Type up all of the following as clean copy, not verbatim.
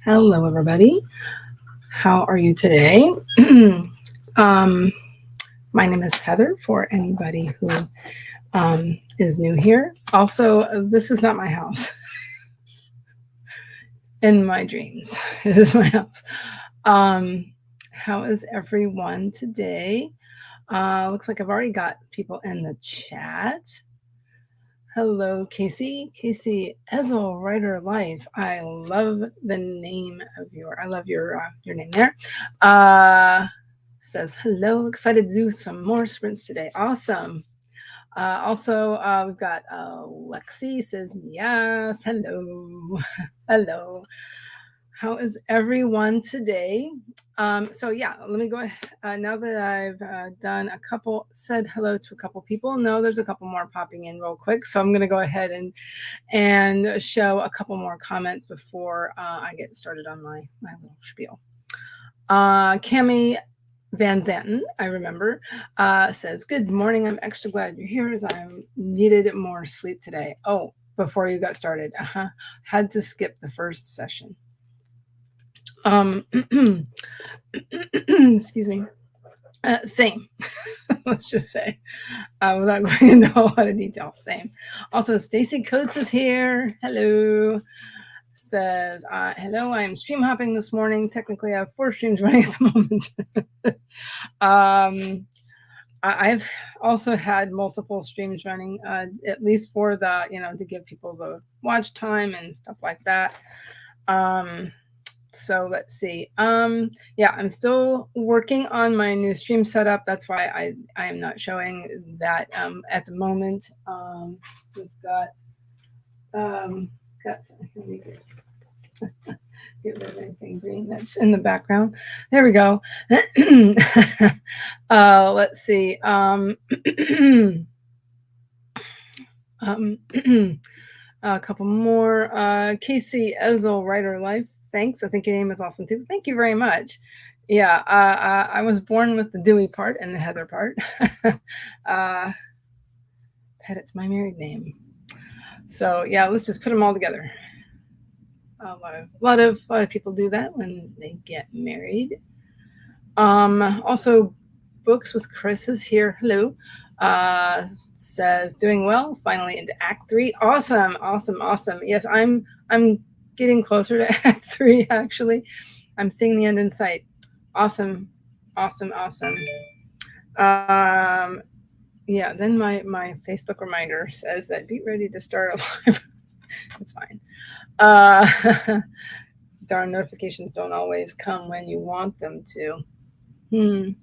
Hello, everybody. How are you today? My name is Heather, for anybody who is new here. Also, this is not my house. In my dreams, it is my house. How is everyone today? Looks like I've already got people in the chat. Hello, Casey. Casey Ezel, Writer Life. I love the name of I love your name there. Says hello. Excited to do some more sprints today. Awesome. Also, we've got Lexi says yes. Hello. Hello. How is everyone today? So yeah, let me go ahead. Now that I've said hello to a couple people, no, there's a couple more popping in real quick. So I'm going to go ahead and show a couple more comments before I get started on my little spiel. Cami Van Zanten, I remember, says, good morning. I'm extra glad you're here as I needed more sleep today. Oh, before you got started, had to skip the first session. Excuse me. Same. Let's just say, without going into a whole lot of detail. Same. Also, Stacy Coates is here. Hello. Says, hello, I am stream hopping this morning. Technically, I have 4 streams running at the moment. I've also had multiple streams running, at least for the, to give people the watch time and stuff like that. So let's see. Yeah, I'm still working on my new stream setup. That's why I am not showing that at the moment. Just got something. Get rid of anything green that's in the background. There we go. Let's see. A couple more. Casey Ezel, Writer Life. Thanks. I think your name is awesome too. Thank you very much. Yeah, I was born with the Dewey part and the Heather part. Pettit's my married name. So yeah, let's just put them all together. A lot of people do that when they get married. Also, Books with Chris is here. Hello. Says doing well. Finally into Act 3. Awesome. Yes, I'm getting closer to Act 3. Actually, I'm seeing the end in sight. Awesome. Yeah. Then my Facebook reminder says that be ready to start a live. It's fine. Darn notifications don't always come when you want them to. Am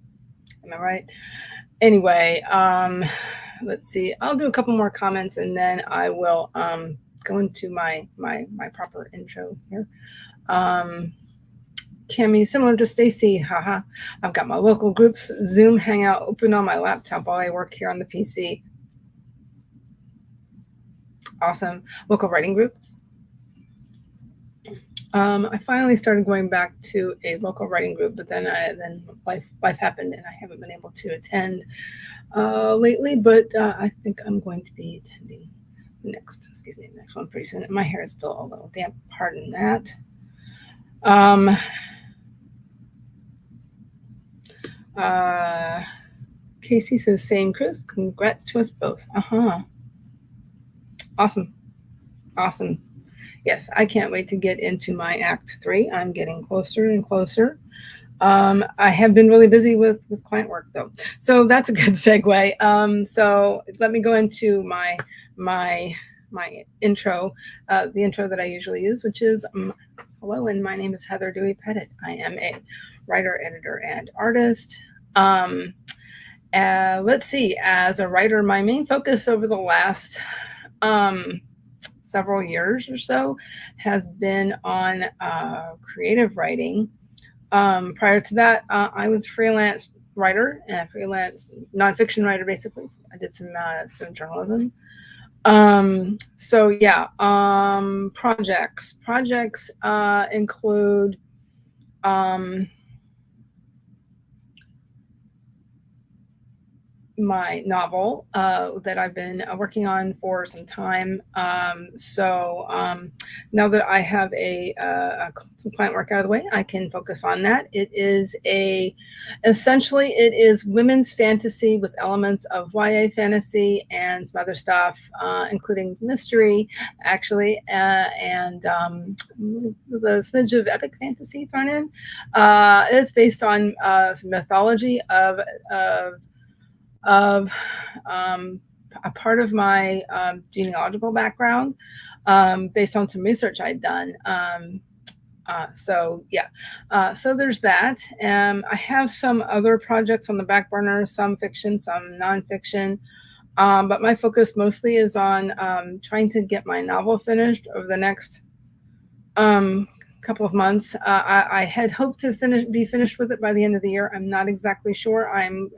I right? Anyway, let's see. I'll do a couple more comments and then I will go into my proper intro here. Cami, similar to Stacy, haha. I've got my local groups Zoom Hangout open on my laptop while I work here on the PC. Awesome. Local writing groups. I finally started going back to a local writing group, but then life happened and I haven't been able to attend lately, but I think I'm going to be attending the next one pretty soon. My hair is still a little damp, pardon that. Casey says, same Chris, congrats to us both. Awesome. Yes, I can't wait to get into my Act 3. I'm getting closer and closer. I have been really busy with client work though. So that's a good segue. So let me go into my intro, the intro that I usually use, which is, hello, and my name is Heather Dewey Pettit. I am a writer, editor, and artist. Let's see, as a writer, my main focus over the last several years or so has been on creative writing. Prior to that, I was a freelance writer and freelance nonfiction writer, basically. I did some journalism. So yeah, projects include my novel that I've been working on for some time. Now that I have some client work out of the way, I can focus on that. Essentially, it is women's fantasy with elements of YA fantasy and some other stuff, including mystery, actually, and the smidge of epic fantasy thrown in. It's based on some mythology of a part of my genealogical background, based on some research I'd done. So there's that. I have some other projects on the back burner, some fiction, some nonfiction. But my focus mostly is on trying to get my novel finished over the next couple of months. I had hoped to be finished with it by the end of the year. I'm not exactly sure. I'm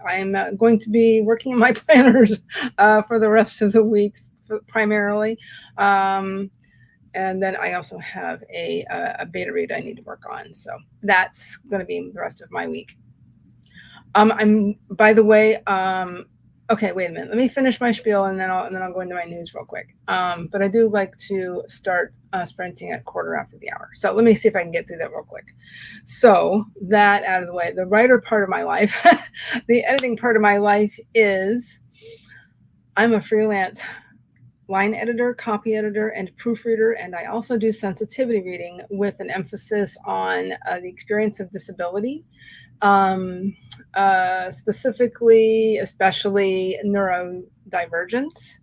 going to be working in my planners for the rest of the week, primarily. And then I also have a beta read I need to work on. So that's going to be the rest of my week. By the way, okay, wait a minute. Let me finish my spiel and then I'll go into my news real quick. But I do like to start sprinting at quarter after the hour. So let me see if I can get through that real quick. So that out of the way, the writer part of my life, the editing part of my life is I'm a freelance line editor, copy editor, and proofreader, and I also do sensitivity reading with an emphasis on the experience of disability. Specifically, especially neurodivergence.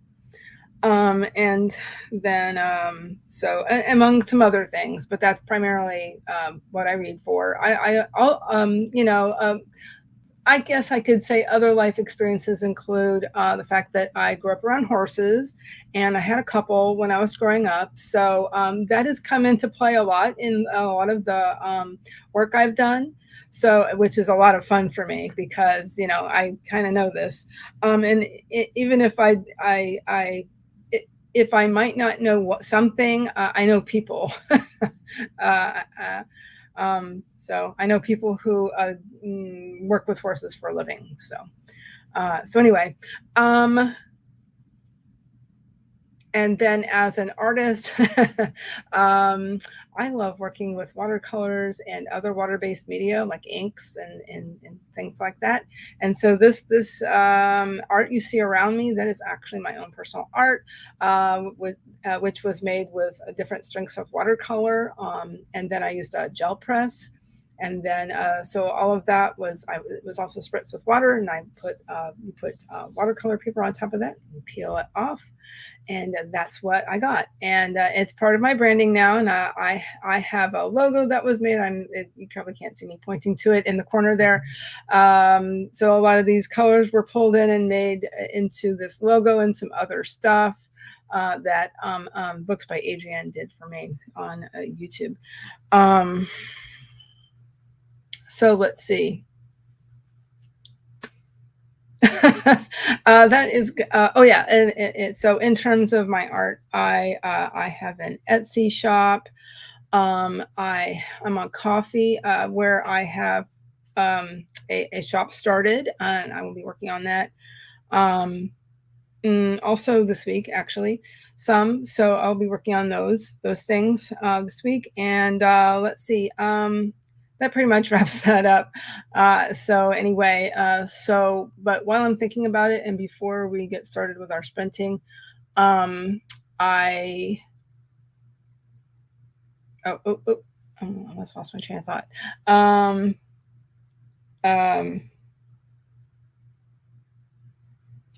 And then, so among some other things, but that's primarily what I read for. I guess I could say other life experiences include the fact that I grew up around horses and I had a couple when I was growing up. So that has come into play a lot in a lot of the work I've done. So, which is a lot of fun for me because, I kind of know this. And even if if I might not know something, I know people. So I know people who work with horses for a living. So anyway, and then as an artist, I love working with watercolors and other water-based media like inks and things like that. And so this art you see around me, that is actually my own personal art, which was made with different strengths of watercolor. And then I used a gel press. And then, so all of that it was also spritzed with water, and I put watercolor paper on top of that and peel it off. And that's what I got. And it's part of my branding now. And I have a logo that was made. You probably can't see me pointing to it in the corner there. So a lot of these colors were pulled in and made into this logo and some other stuff that Books by Adrienne did for me on YouTube. So let's see. That is, so in terms of my art, I have an Etsy shop. I'm on Coffee, where I have a shop started, and I will be working on that. Also this week, actually, so I'll be working on those things this week. And let's see. That pretty much wraps that up. So anyway, but while I'm thinking about it, and before we get started with our sprinting, I almost lost my train of thought. Oh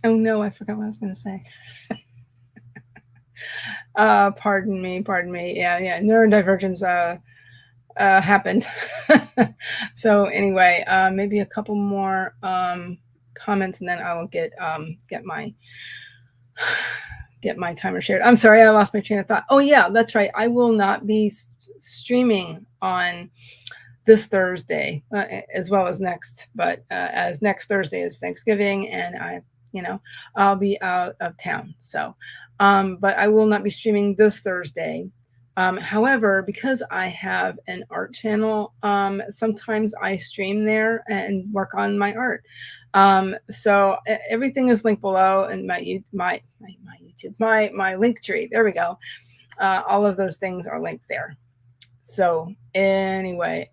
no, I forgot what I was going to say. Pardon me. Yeah. Neurodivergence happened. So anyway, maybe a couple more comments, and then I will get my timer shared. I'm sorry, I lost my train of thought. Oh yeah, that's right. I will not be streaming on this Thursday as well as next, but as next Thursday is Thanksgiving, and I'll be out of town. So, but I will not be streaming this Thursday. However, because I have an art channel, sometimes I stream there and work on my art. So everything is linked below in my YouTube, my link tree. There we go. All of those things are linked there. So anyway,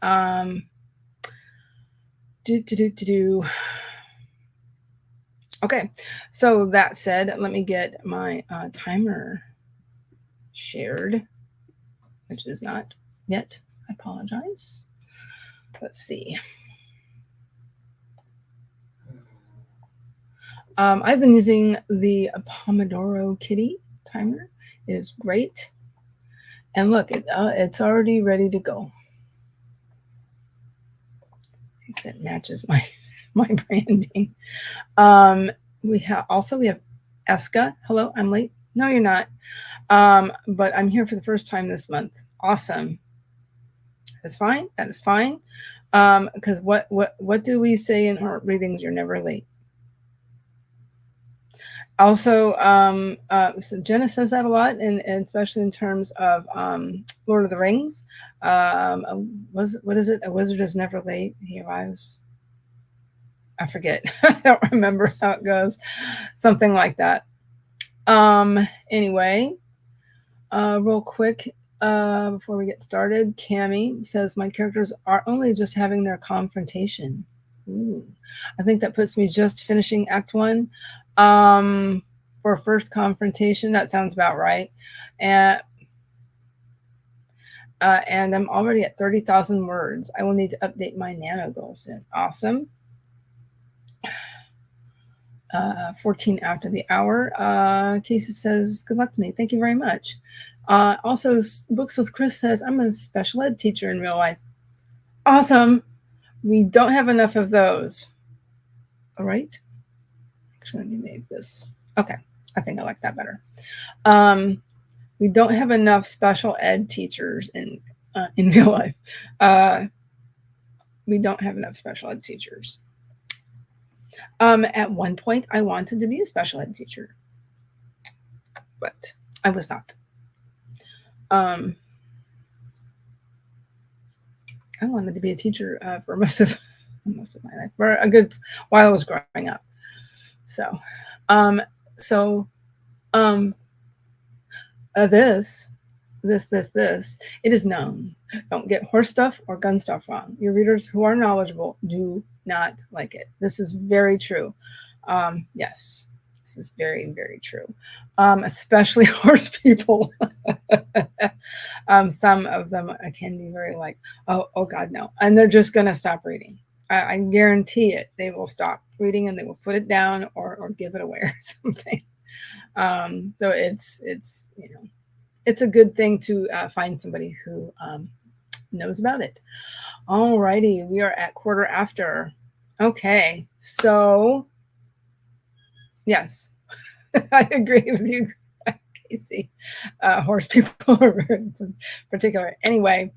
okay. So that said, let me get my timer shared, which is not yet. I apologize. Let's see. I've been using the Pomodoro Kitty timer. It is great. And look, it's already ready to go. It matches my branding. We have Eska. Hello, I'm late. No, you're not. But I'm here for the first time this month. Awesome. That's fine. That is fine. Because what do we say in heart readings? You're never late. Also, so Jenna says that a lot, and especially in terms of Lord of the Rings. What is it? A wizard is never late. He arrives. I forget. I don't remember how it goes. Something like that. Anyway, real quick, before we get started, Cami says my characters are only just having their confrontation. Ooh. I think that puts me just finishing Act 1. For first confrontation, that sounds about right. And I'm already at 30,000 words. I will need to update my nano goal soon. Awesome. 14 after the hour. Casey says, good luck to me. Thank you very much. Also, Books with Chris says, I'm a special ed teacher in real life. Awesome. We don't have enough of those. All right. Actually, let me make this. Okay. I think I like that better. We don't have enough special ed teachers in real life. We don't have enough special ed teachers. At one point, I wanted to be a special ed teacher, but I was not. I wanted to be a teacher for most of my life, for a good while I was growing up. So, this, it is known. Don't get horse stuff or gun stuff wrong. Your readers who are knowledgeable do not like it. This is very true. Yes, this is very, very true. Especially horse people. Some of them can be very like, oh God, no. And they're just going to stop reading. I guarantee it. They will stop reading and they will put it down or give it away or something. So it's it's a good thing to find somebody who knows about it. All righty, we are at quarter after. Okay, so yes, I agree with you, Casey. Horse people are very particular. Anyway,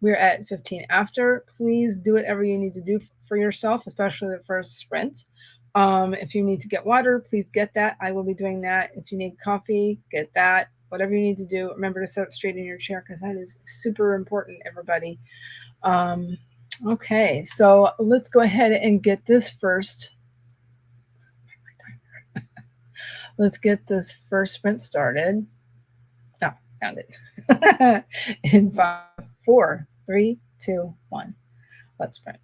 we're at 15 after. Please do whatever you need to do for yourself, especially the first sprint. If you need to get water, please get that. I will be doing that. If you need coffee, get that. Whatever you need to do, remember to sit up straight in your chair because that is super important, everybody. Okay, so let's go ahead and get this first. Let's get this first sprint started. Oh, found it. In 5, 4, 3, 2, 1. Let's sprint.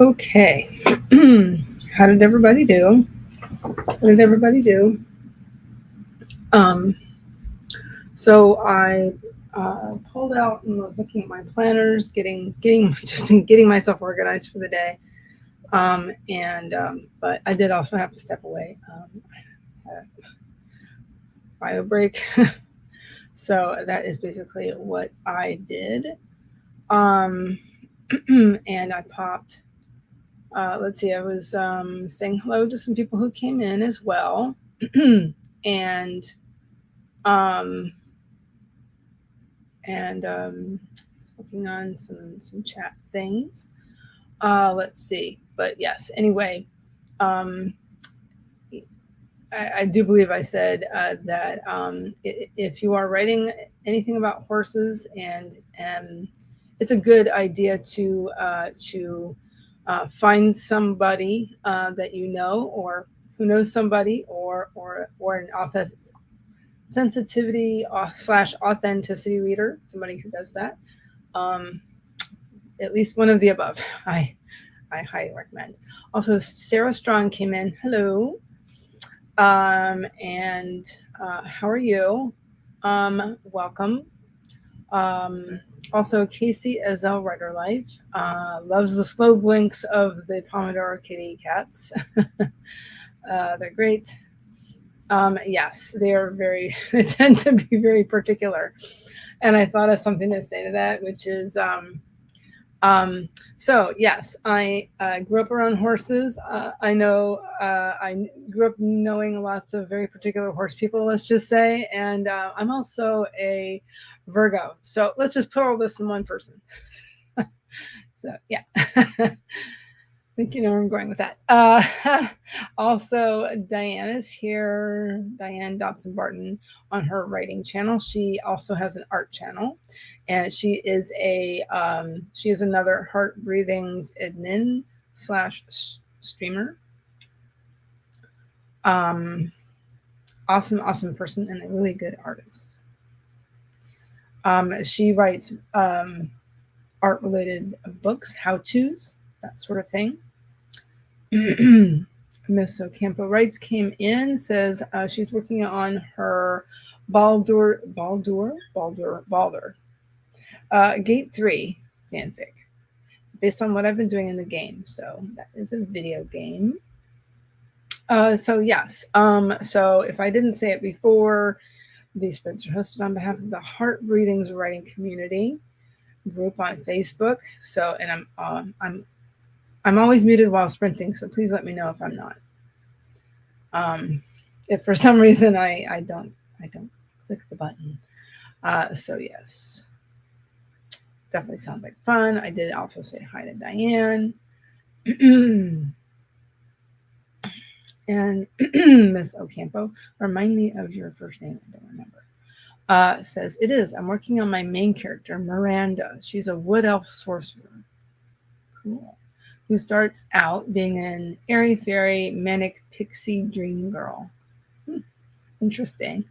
Okay. How did everybody do? What did everybody do? Um, so I pulled out and was looking at my planners, getting myself organized for the day. But I did also have to step away. Bio break. So that is basically what I did. And I popped. Let's see, I was saying hello to some people who came in as well. and um, and working on some chat things. Let's see, but yes. Anyway, um, I do believe I said that if you are writing anything about horses, and it's a good idea to find somebody that you know, or who knows somebody, or an sensitivity / authenticity reader, somebody who does that. At least one of the above. I highly recommend. Also, Sarah Strong came in. Hello. And how are you? Welcome. Also, Casey Ezel, Writer Life, loves the slow blinks of the Pomodoro kitty cats. They're great. Yes, they are very, they tend to be very particular. And I thought of something to say to that, which is, so yes, I grew up around horses. I know I grew up knowing lots of very particular horse people, let's just say. And I'm also a Virgo. So let's just put all this in one person. So yeah. I think you know where I'm going with that. Also, Diane is here. Diane Dobson Barton on her writing channel. She also has an art channel, and she is another Heart Breathings admin / streamer. Awesome person and a really good artist. She writes art related books, how to's, that sort of thing. Miss Ocampo Wrights came in, says she's working on her Baldur Gate 3 fanfic based on what I've been doing in the game. So that is a video game. So yes. So if I didn't say it before, these sprints are hosted on behalf of the Heart Breathings writing community group on Facebook. So, and I'm always muted while sprinting, so please let me know if I'm not. If for some reason I don't click the button. So yes, definitely sounds like fun. I did also say hi to Diane. And Miss Ocampo, remind me of your first name. I don't remember. Says it is. I'm working on my main character, Miranda. She's a wood elf sorcerer. Cool. Who starts out being an airy fairy manic pixie dream girl. Interesting.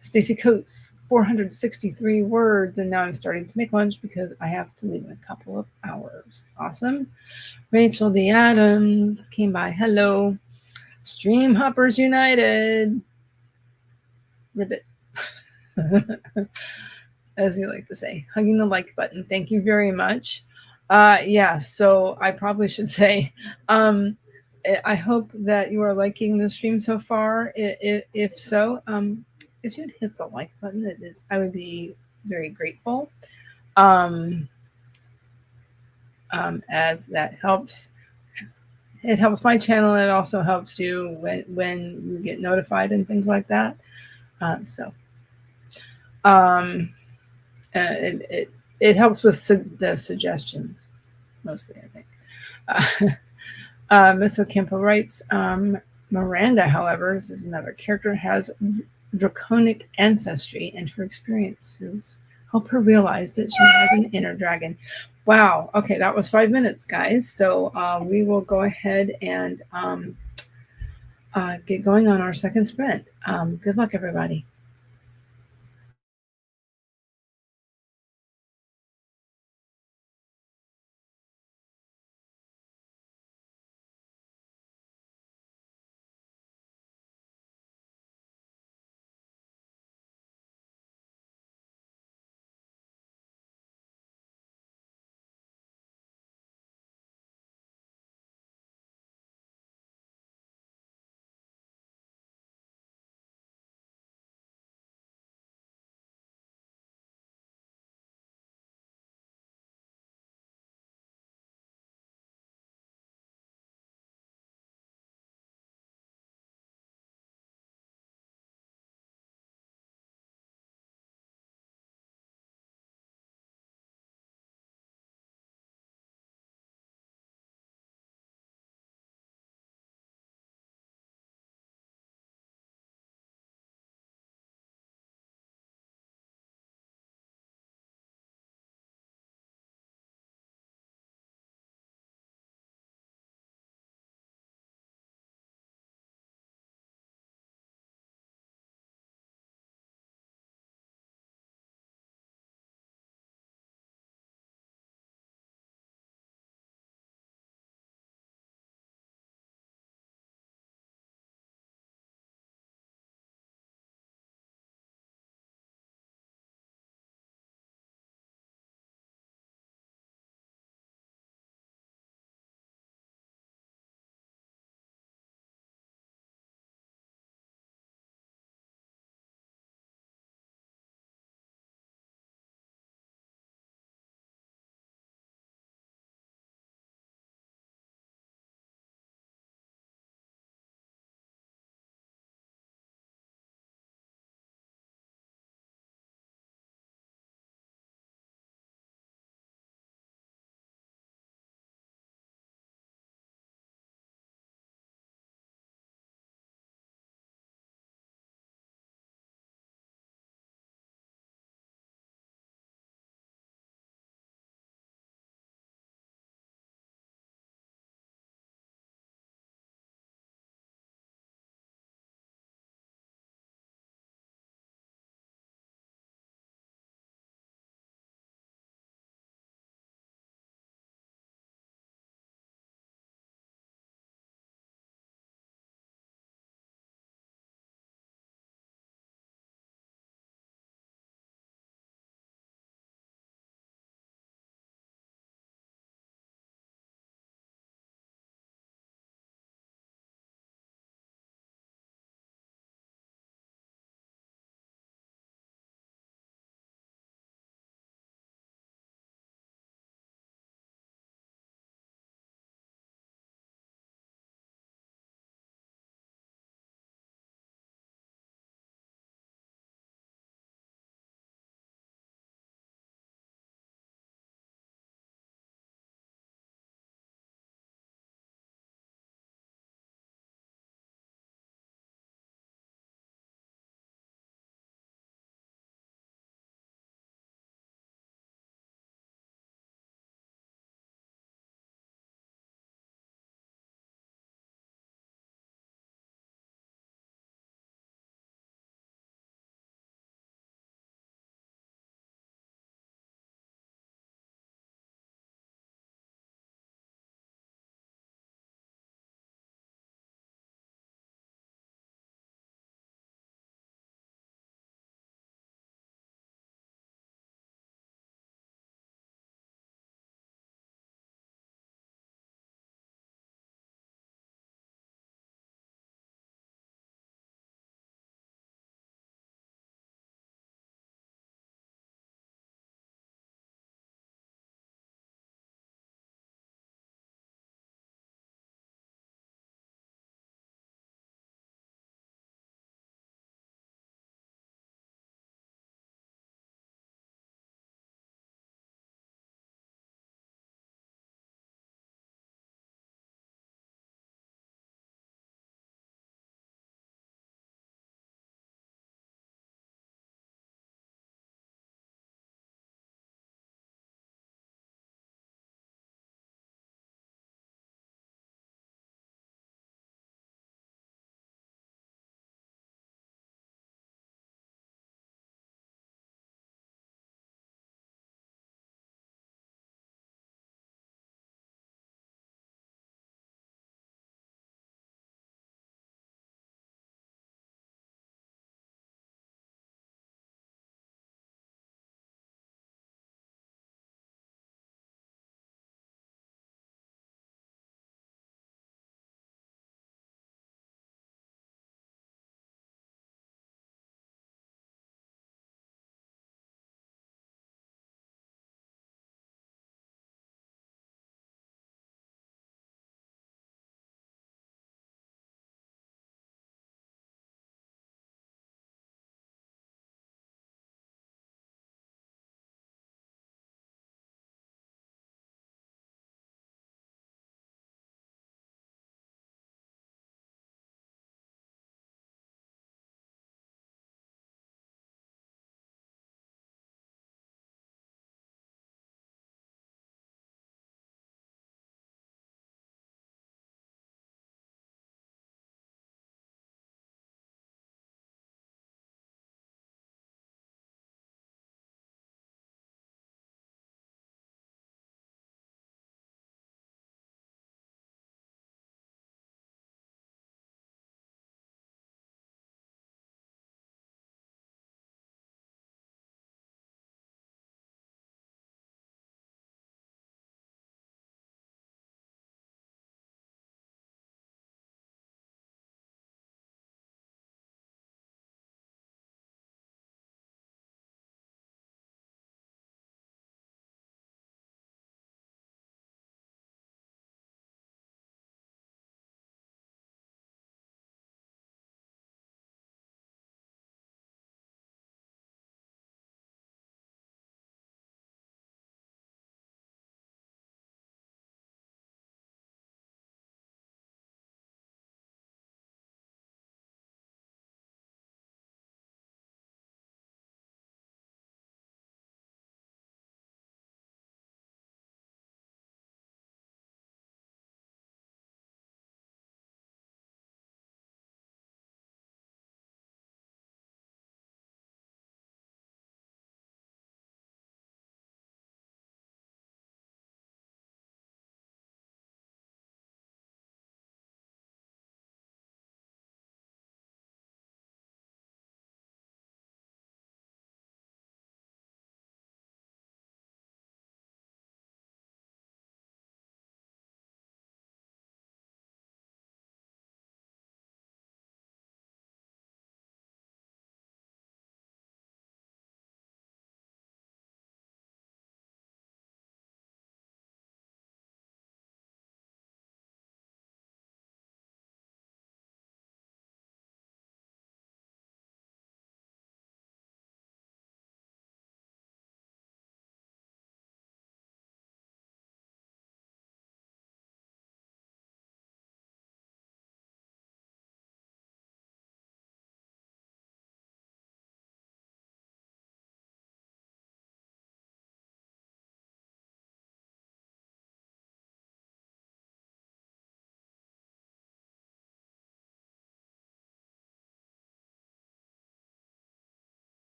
Stacy Coates, 463 words, and now I'm starting to make lunch because I have to leave in a couple of hours. Awesome. Rachel D. Adams came by. Hello. Stream Hoppers United. Ribbit. As we like to say, hugging the like button. Thank you very much. Yeah, so I probably should say, I hope that you are liking the stream so far. If so, if you'd hit the like button, I would be very grateful. As that helps. It helps my channel. It also helps you when you get notified and things like that. It helps with the suggestions, mostly, I think. Miss Ocampo writes, Miranda, however, this is another character, has draconic ancestry, and her experiences help her realize that she has an inner dragon. Wow. Okay, that was 5 minutes, guys. So we will go ahead and get going on our second sprint. Good luck, everybody.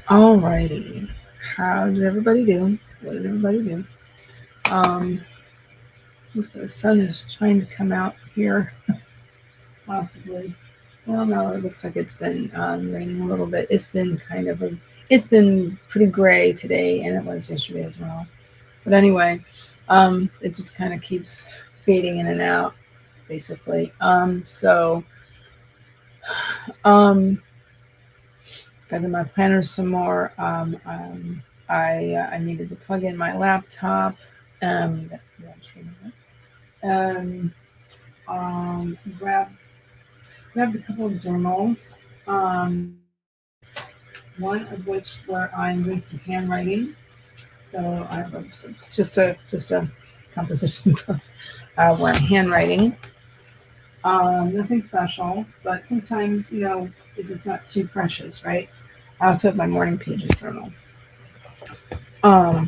Alrighty. How did everybody do? What did everybody do? The sun is trying to come out here, possibly. Well, no, it looks like it's been raining a little bit. It's been it's been pretty gray today, and it was yesterday as well. But anyway, it just kind of keeps fading in and out, basically. Got in my planner some more. I needed to plug in my laptop. Grabbed a couple of journals. One of which where I'm doing some handwriting. So I have just a composition where I'm handwriting. Nothing special, but sometimes if it's not too precious, right? I also have my morning pages journal. I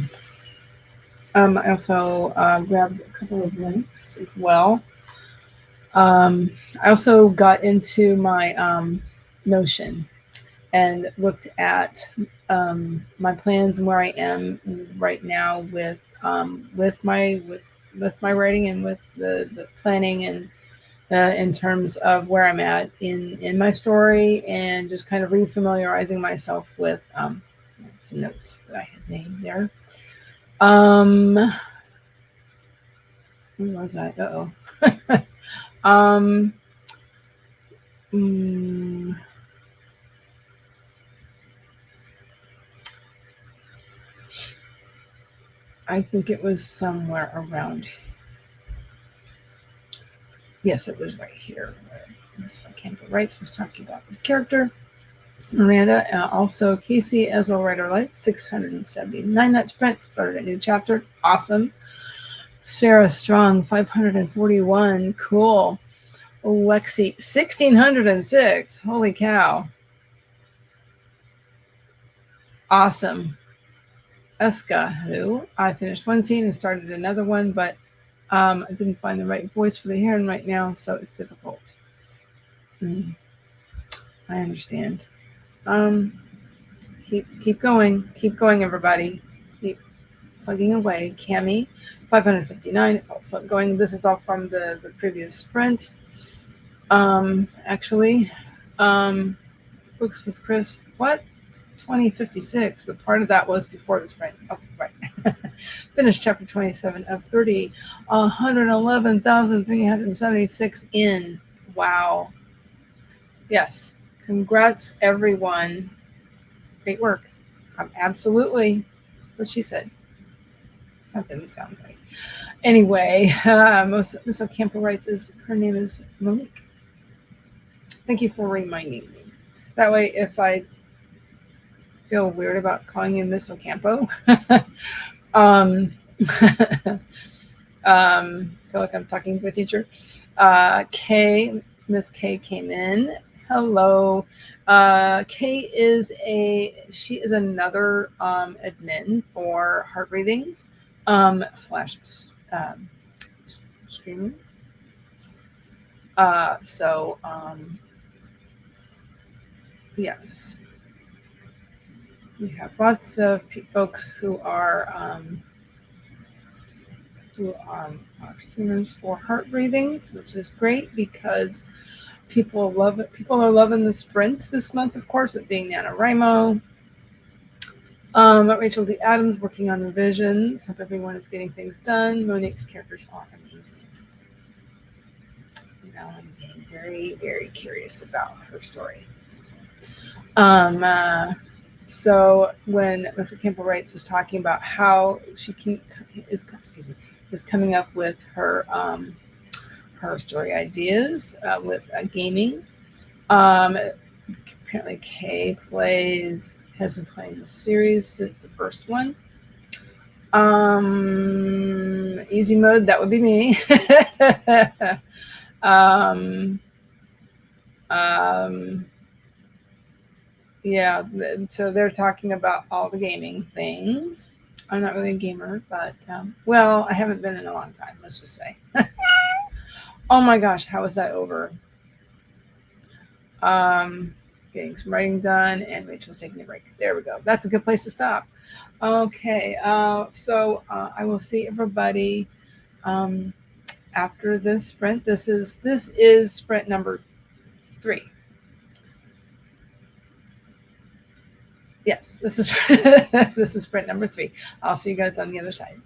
also grabbed a couple of links as well. I also got into my Notion and looked at my plans and where I am right now with my writing and with the planning and in terms of where I'm at in my story, and just kind of refamiliarizing myself with some notes that I had made there. Who was I? I think it was somewhere around. Yes, it was right here. Campbell Wrights was talking about this character. Miranda, also Casey as a writer life, 679. That sprint started a new chapter. Awesome. Sarah Strong, 541. Cool. Lexi, 1606. Holy cow. Awesome. Eska, who I finished one scene and started another one, but I didn't find the right voice for the heron right now, so it's difficult. I understand. Keep going, everybody. Keep plugging away. Cami, 559. It felt slow going. This is all from the previous sprint. Actually, books with Chris. What? 2056, but part of that was before the sprint. Okay, right. Finished chapter 27 of 30. 111,376 in. Wow. Yes. Congrats, everyone. Great work. Absolutely. What she said. That didn't sound right. Anyway, Miss Ocampo writes, her name is Monique. Thank you for reminding me. That way, if I feel weird about calling you Miss Ocampo, feel like I'm talking to a teacher. Miss K came in. Hello. Kay is another admin for Heart Breathings / streaming. Yes, we have lots of folks who are streamers for Heart Breathings, which is great because people love it. People are loving the sprints this month, of course, it being NaNoWriMo. Rachel D. Adams working on revisions. Hope everyone is getting things done. Monique's characters are amazing. Now I'm getting very, very curious about her story. So when Mr. Campbell Wrights was talking about how she is coming up with her story ideas with gaming. Apparently Kay has been playing the series since the first one. Easy mode, that would be me. Yeah, so they're talking about all the gaming things. I'm not really a gamer, but well, I haven't been in a long time, let's just say. Oh my gosh, how is that over? getting some writing done, and Rachel's taking a break. There we go. That's a good place to stop. Okay, so I will see everybody after this sprint. This is sprint number 3. Yes, this is this is sprint number 3. I'll see you guys on the other side.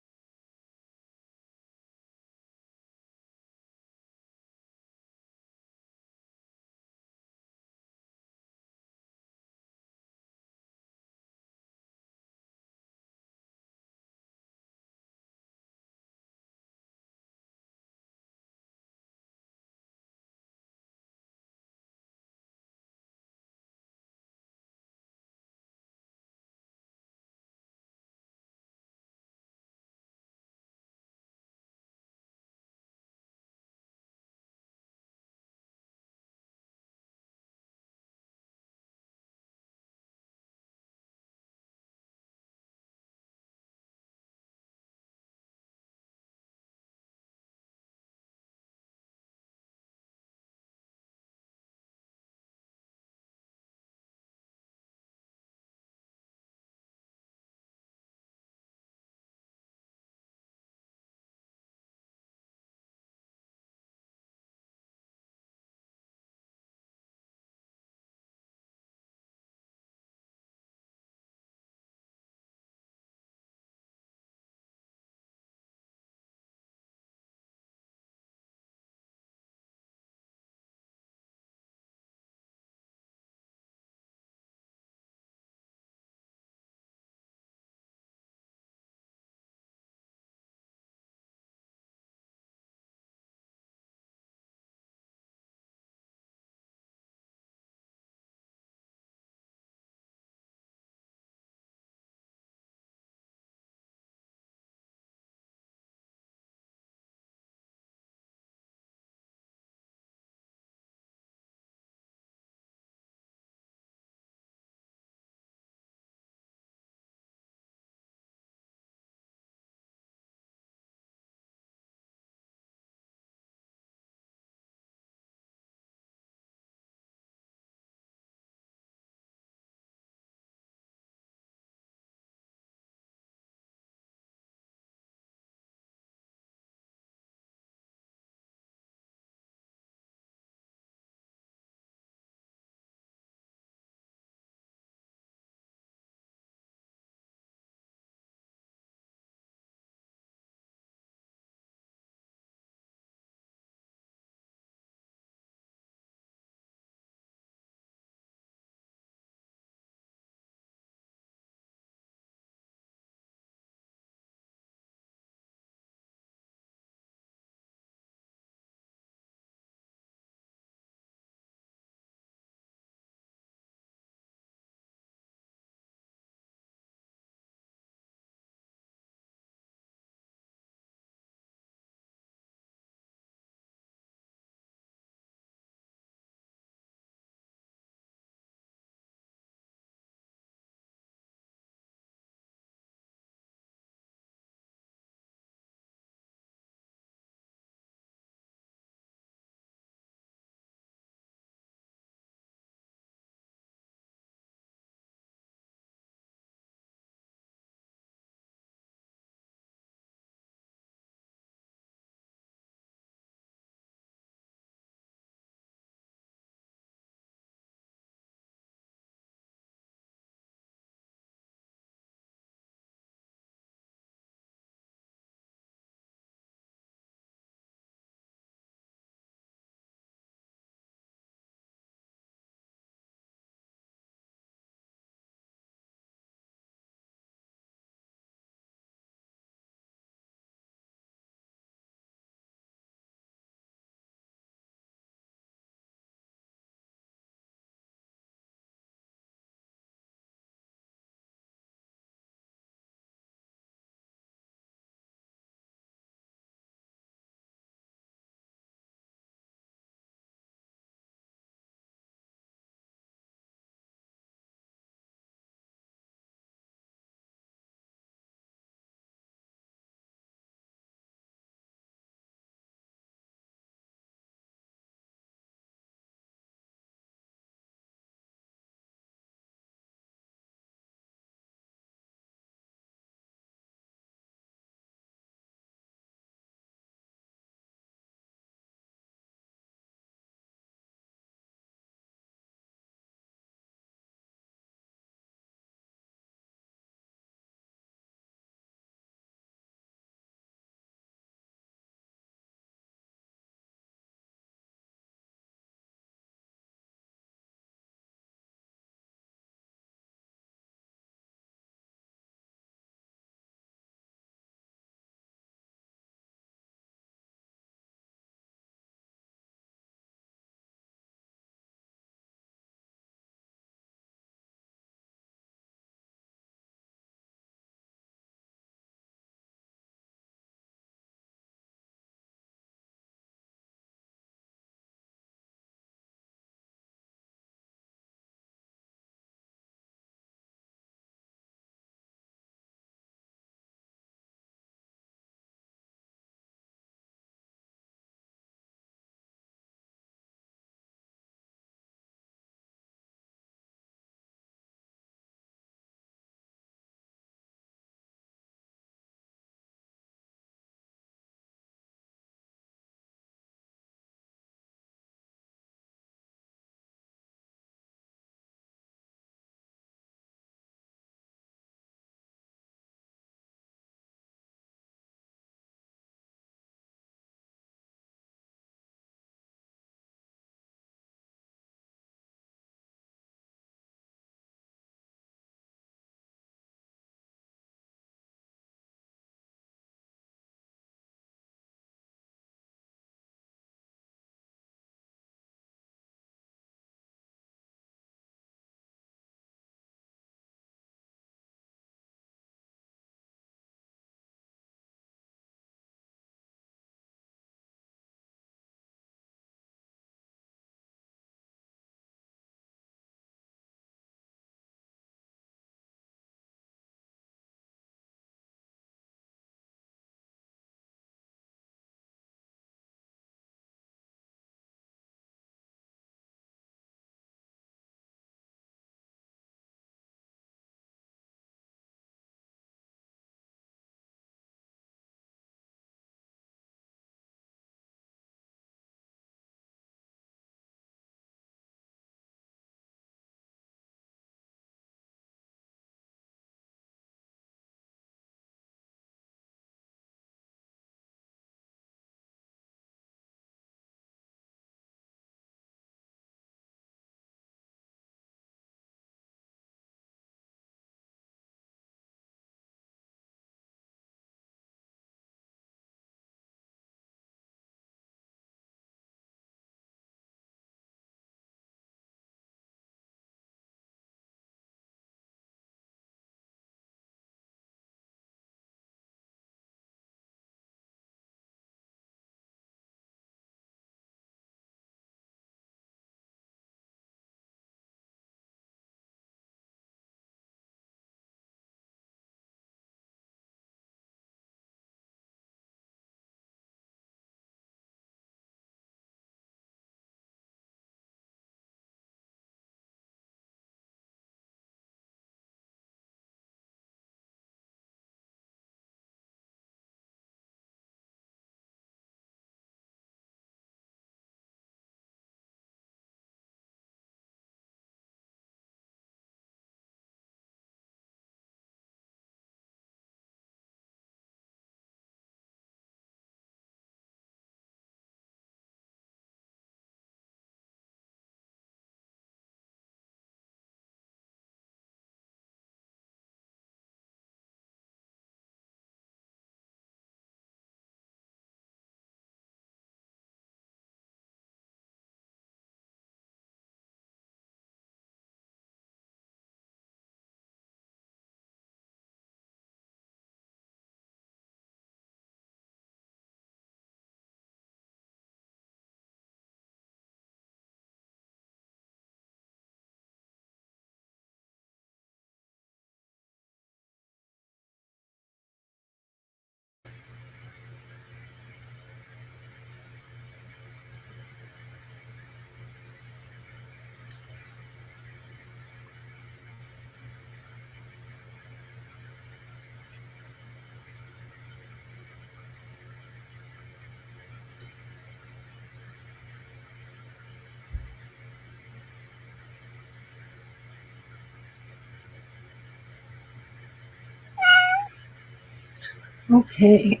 Okay.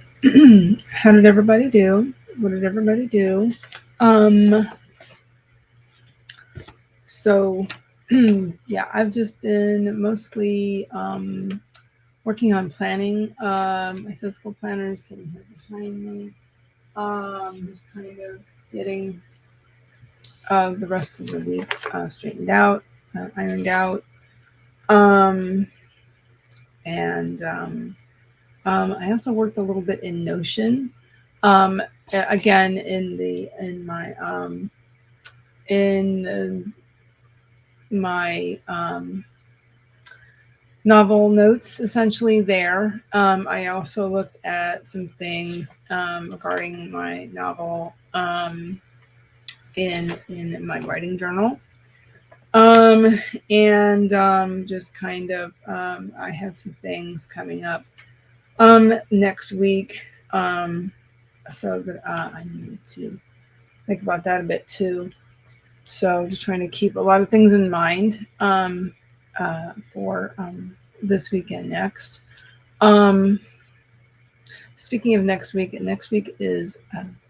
How did everybody do? What did everybody do? So yeah, I've just been mostly working on planning. My physical planner is sitting here behind me. Just kind of getting the rest of the week straightened out, ironed out. And I also worked a little bit in Notion. Again, in my novel notes, essentially there. I also looked at some things regarding my novel in my writing journal. And just kind of I have some things coming up next week, so that I needed to think about that a bit too. So just trying to keep a lot of things in mind for this week and next. Speaking of next week is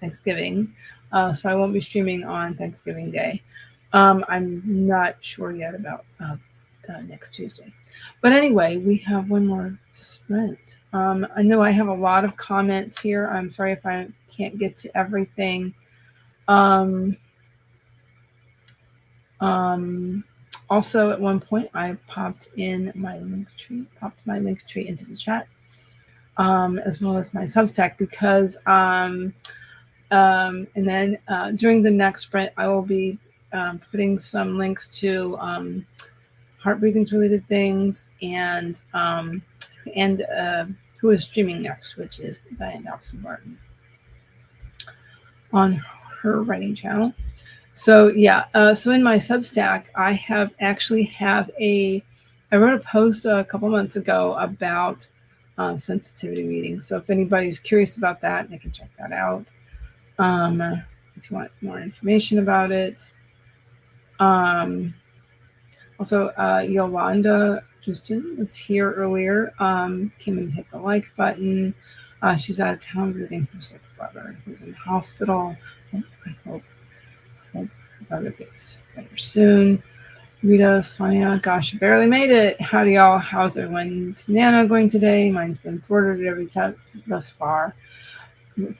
Thanksgiving, so I won't be streaming on Thanksgiving Day. I'm not sure yet about next Tuesday. But anyway, we have one more sprint. I know I have a lot of comments here. I'm sorry if I can't get to everything. Also, at one point, I popped my link tree into the chat, as well as my Substack, because and then during the next sprint, I will be putting some links to heart breathing related things, and who is streaming next, which is Diane Dobson-Barton on her writing channel. So yeah, so in my Substack, I wrote a post a couple months ago about sensitivity reading. So if anybody's curious about that, they can check that out. If you want more information about it. Also, Yolanda Justin was here earlier, came and hit the like button. She's out of town visiting her sick brother who's in the hospital. I hope her brother gets better soon. Rita, Sonia, gosh, I barely made it. Howdy, y'all. How's everyone's Nano going today? Mine's been thwarted every time thus far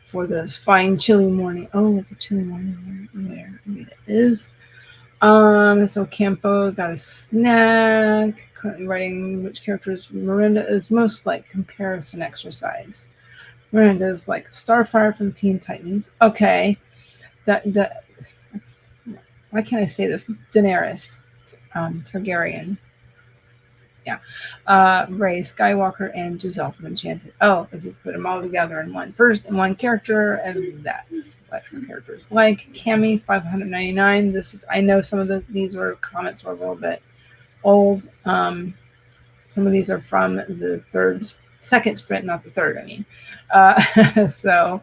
for this fine, chilly morning. Oh, it's a chilly morning where Rita is. So Campo got a snack. Currently writing which characters Miranda is most like comparison exercise. Miranda is like Starfire from Teen Titans. Okay. That why can't I say this? Daenerys, Targaryen. Yeah. Rey Skywalker and Giselle from Enchanted. Oh, if you put them all together in one character, and that's what her character is like. Cammy 599. I know some of these comments were a little bit old. Some of these are from the second sprint, not the third. I mean, so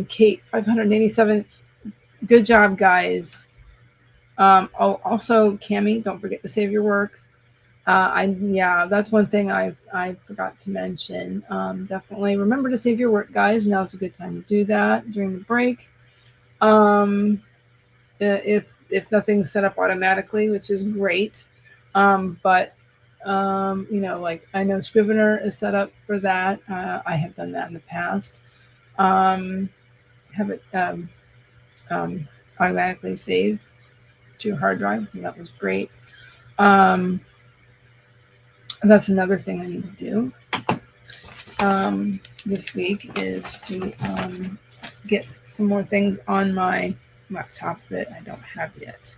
Kate 587. Good job, guys. Also, Cammy, don't forget to save your work. That's one thing I forgot to mention. Definitely remember to save your work, guys. Now's a good time to do that during the break. If nothing's set up automatically, which is great, but like I know Scrivener is set up for that. I have done that in the past. Have it automatically save to hard drives, and that was great. That's another thing I need to do this week is to get some more things on my laptop that I don't have yet.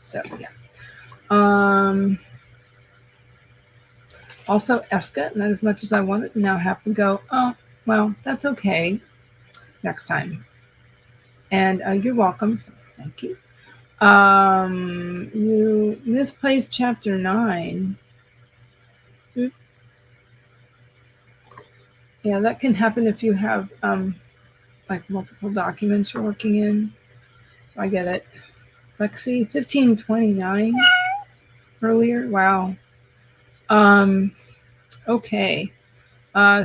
So yeah. Also, Eska, not as much as I wanted, now have to go. Oh, well, that's okay. Next time. And you're welcome. So thank you. You misplaced chapter 9. Yeah, that can happen if you have like multiple documents you're working in. So I get it. Lexi 1529. earlier. Wow. Okay.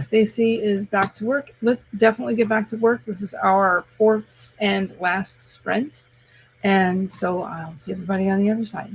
Stacy is back to work. Let's definitely get back to work. This is our fourth and last sprint. And so I'll see everybody on the other side.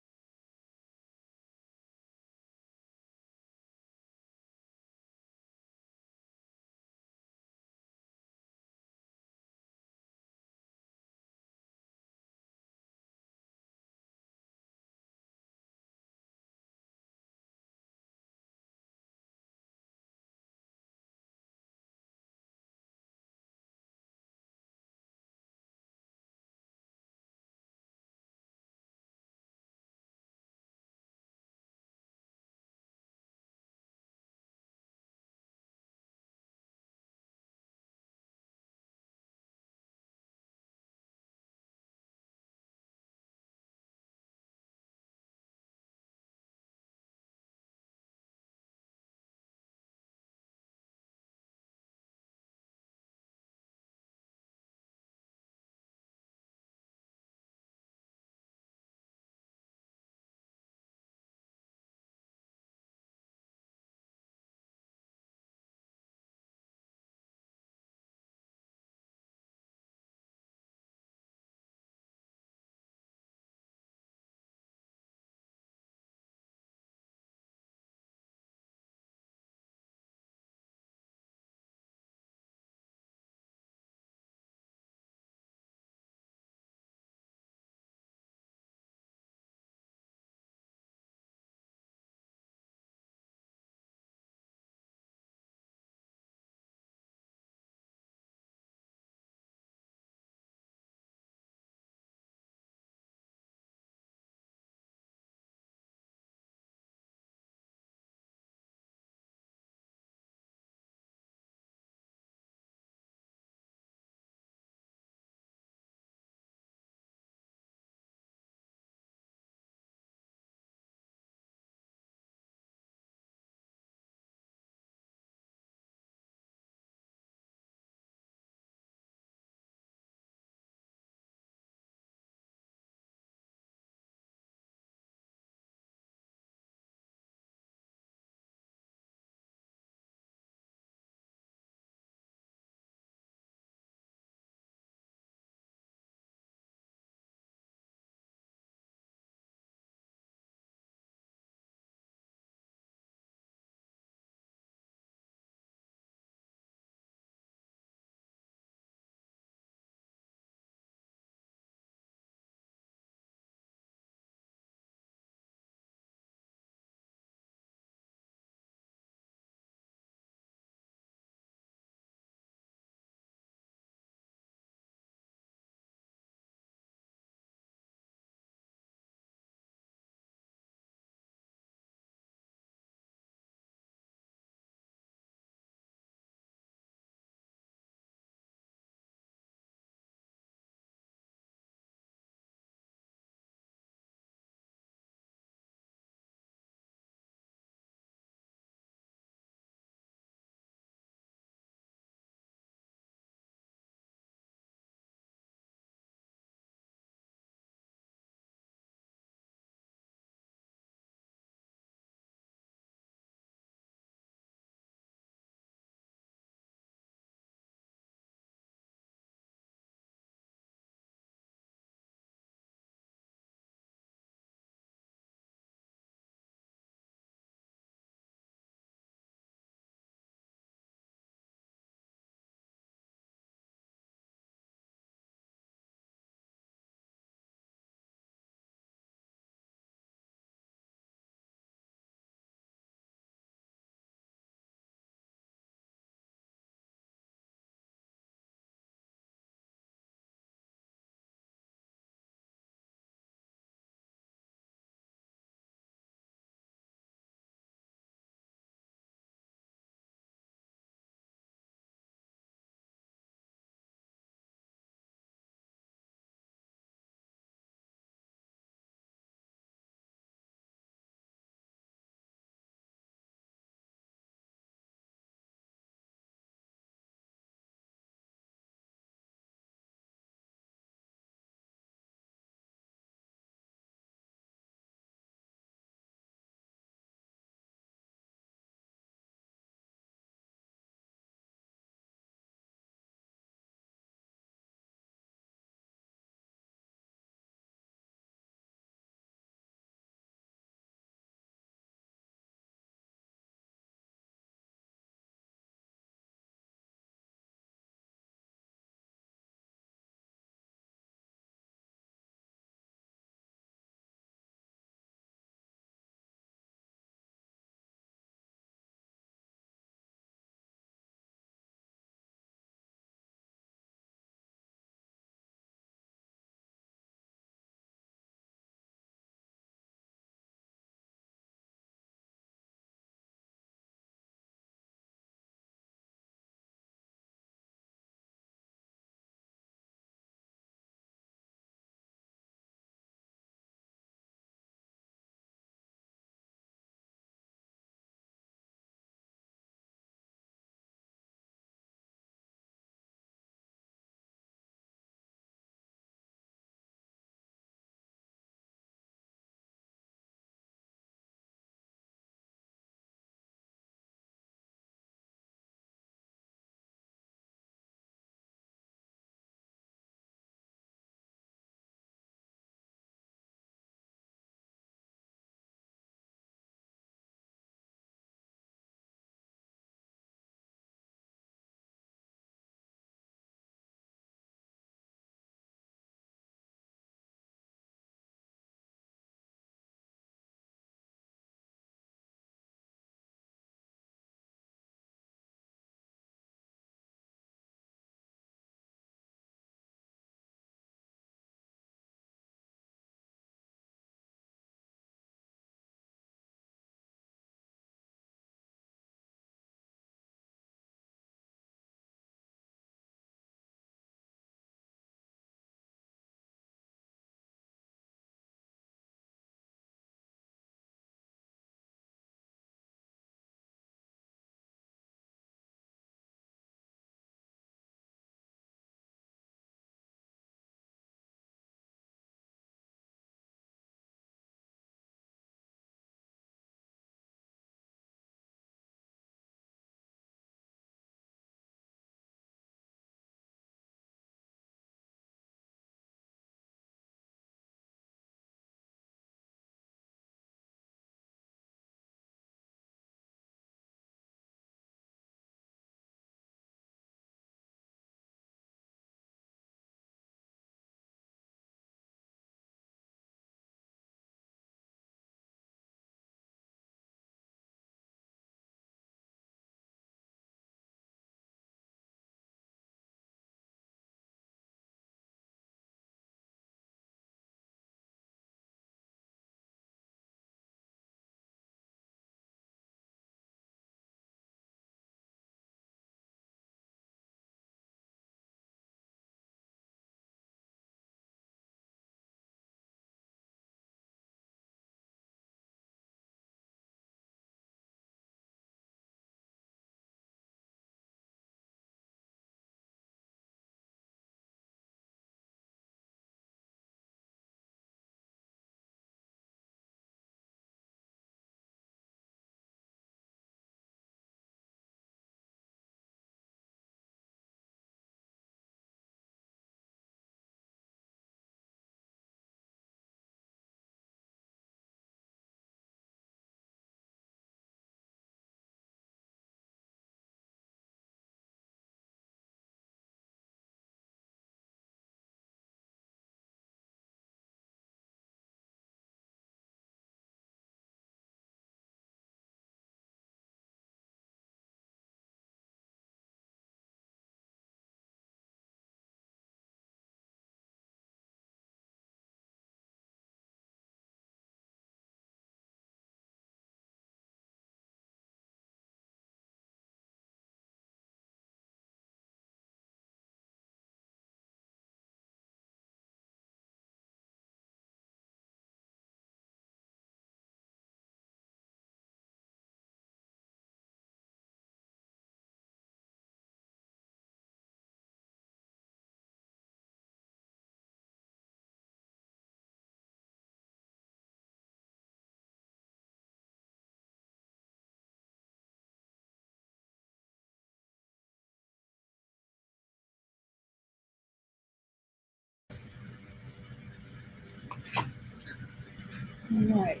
All right.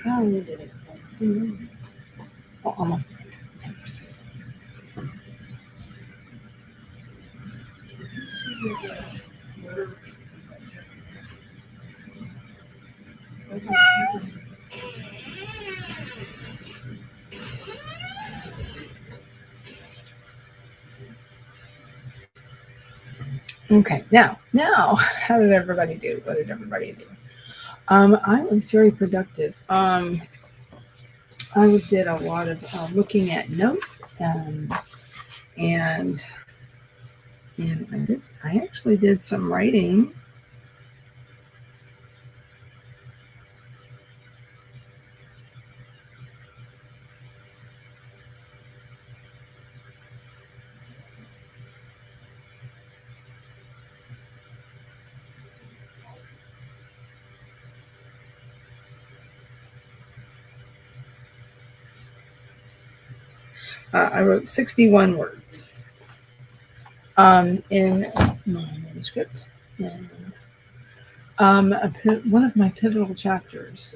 How did it go? Oh, almost 10%. Okay, now, how did everybody do? What did everybody do? I was very productive. I did a lot of looking at notes, and I actually did some writing. I wrote 61 words in my manuscript, and one of my pivotal chapters.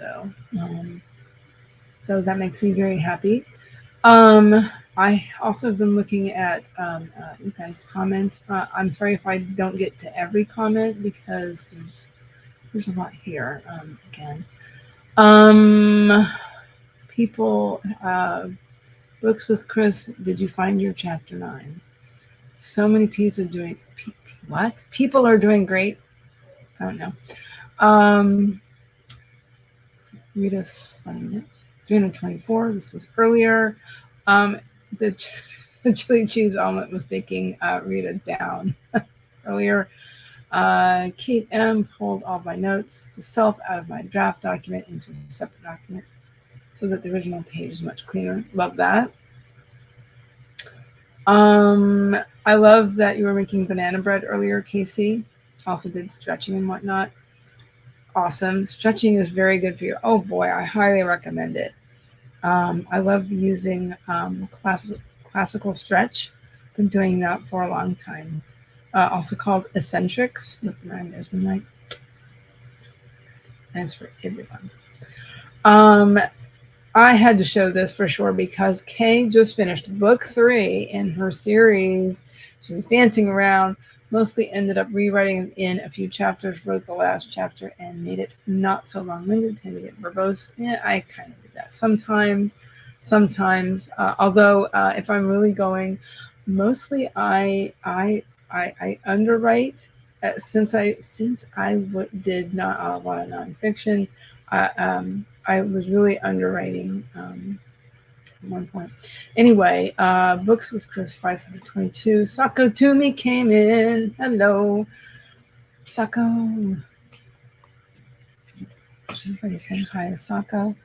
So that makes me very happy. I also have been looking at you guys' comments. I'm sorry if I don't get to every comment because there's a lot here. Again, people, books with Chris. Did you find your chapter 9? So many people are doing what? People are doing great. I don't know. Rita Slaney, 324. This was earlier. The chili cheese omelet was taking Rita down earlier. Kate M pulled all my notes to self out of my draft document into a separate document so that the original page is much cleaner. Love that. I love that you were making banana bread earlier, Casey. Also did stretching and whatnot. Awesome. Stretching is very good for you. Oh boy, I highly recommend it. I love using classical stretch. Been doing that for a long time. Also called eccentrics with Miranda Esmond. That's for everyone. I had to show this for sure because Kay just finished book 3 in her series. She was dancing around, mostly ended up rewriting in a few chapters, wrote the last chapter, and made it not so long-winded to make it verbose. Yeah, I kind of do that sometimes. Although if I'm really going, mostly I underwrite. Since I did not a lot of nonfiction. I was really underwriting at one point. Anyway, books with Chris 522. Sako Toomey came in. Hello, Sako. Everybody saying hi to Sako.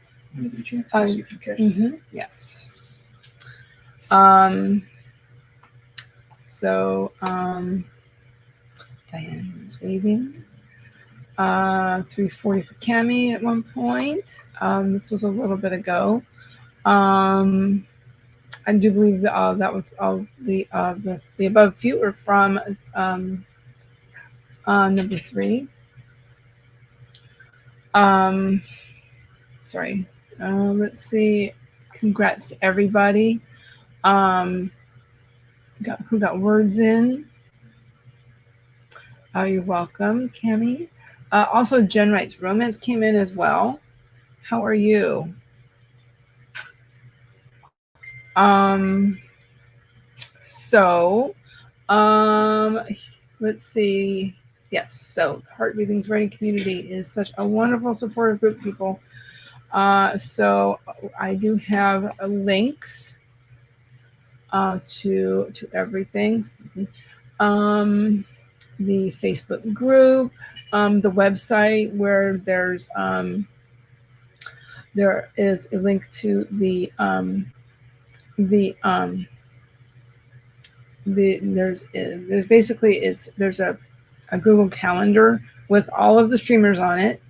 Yes. So Diane was waving. 340 for Cami at one point. This was a little bit ago. I do believe that was all the above few were from number 3. Sorry. Let's see. Congrats to everybody. Who got words in? You're welcome, Cami. Also, Jen writes romance came in as well. How are you? So, let's see. Yes, so Heart Breathing's writing community is such a wonderful supportive group of people. So I do have links to everything. The Facebook group, the website where there is a link to there's basically there's a Google Calendar with all of the streamers on it.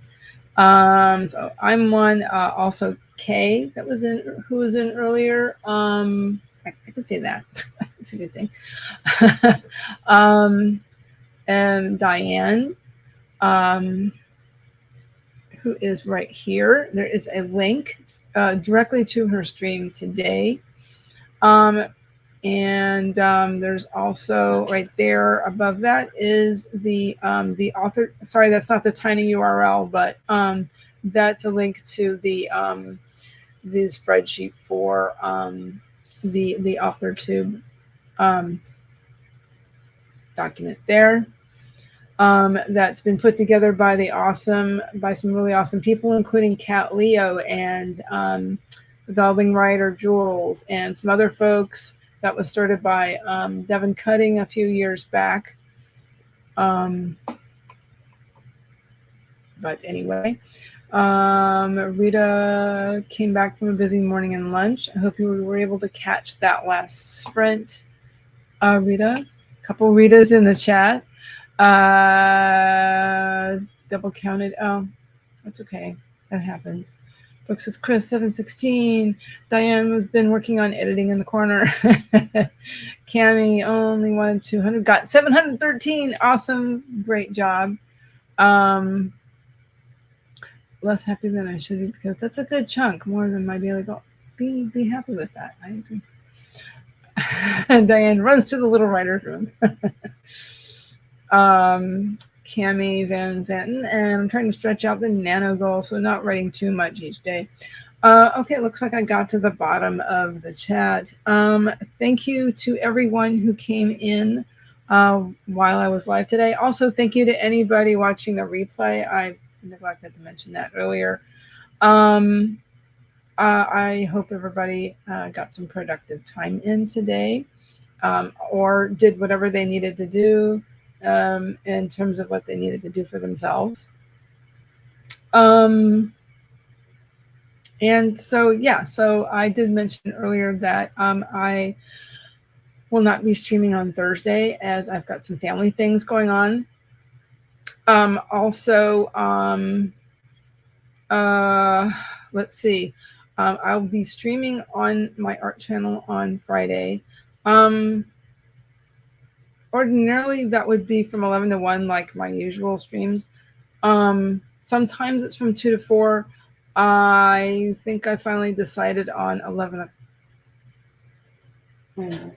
So I'm one. Also Kay who was in earlier. I can say that. It's a good thing. And Diane. who is right here. There is a link directly to her stream today. There's also right there above that is the author. Sorry, that's not the tiny URL, but that's a link to the spreadsheet for the AuthorTube document there. That's been put together by some really awesome people, including Kat Leo and the Wing Rider Jules and some other folks. That was started by Devin Cutting a few years back. But anyway, Rita came back from a busy morning and lunch. I hope you were able to catch that last sprint. Rita, a couple Ritas in the chat. Double counted. Oh, that's okay. That happens. Books with Chris 716. Diane has been working on editing in the corner. Cami only wanted 200. Got 713. Awesome. Great job. Less happy than I should be because that's a good chunk, more than my daily goal. Be happy with that. I agree. And Diane runs to the little writer's room. Cami Van Zanten, and I'm trying to stretch out the nano goal, so not writing too much each day. Okay, it looks like I got to the bottom of the chat. Thank you to everyone who came in while I was live today. Also, thank you to anybody watching the replay. I neglected to mention that earlier. I hope everybody got some productive time in today, or did whatever they needed to do in terms of what they needed to do for themselves. And so, yeah, so I did mention earlier that I will not be streaming on Thursday as I've got some family things going on. Let's see. I'll be streaming on my art channel on Friday. Ordinarily, that would be from 11 to 1, like my usual streams. Sometimes it's from 2 to 4. I think I finally decided on 11. Looks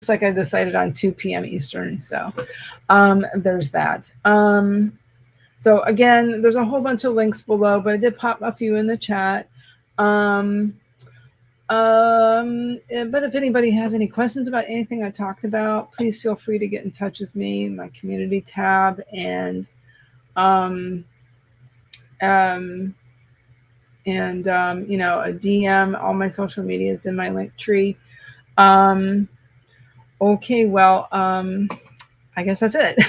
like I decided on 2 p.m. Eastern. So there's that. So again, there's a whole bunch of links below, but I did pop a few in the chat. But if anybody has any questions about anything I talked about, please feel free to get in touch with me in my community tab, and you know, a DM. All my social media is in my link tree. Okay, well, I guess that's it.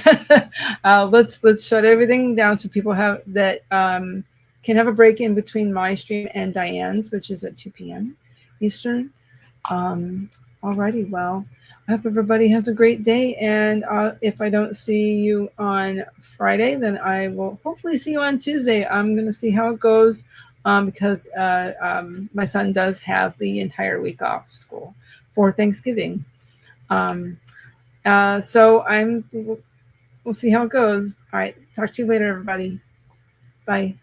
Let's shut everything down so people have that can have a break in between my stream and Diane's, which is at 2 p.m. Eastern. Alrighty, well, I hope everybody has a great day, and if I don't see you on Friday, then I will hopefully see you on Tuesday. I'm going to see how it goes because my son does have the entire week off school for Thanksgiving. So we'll see how it goes. All right, talk to you later, everybody. Bye.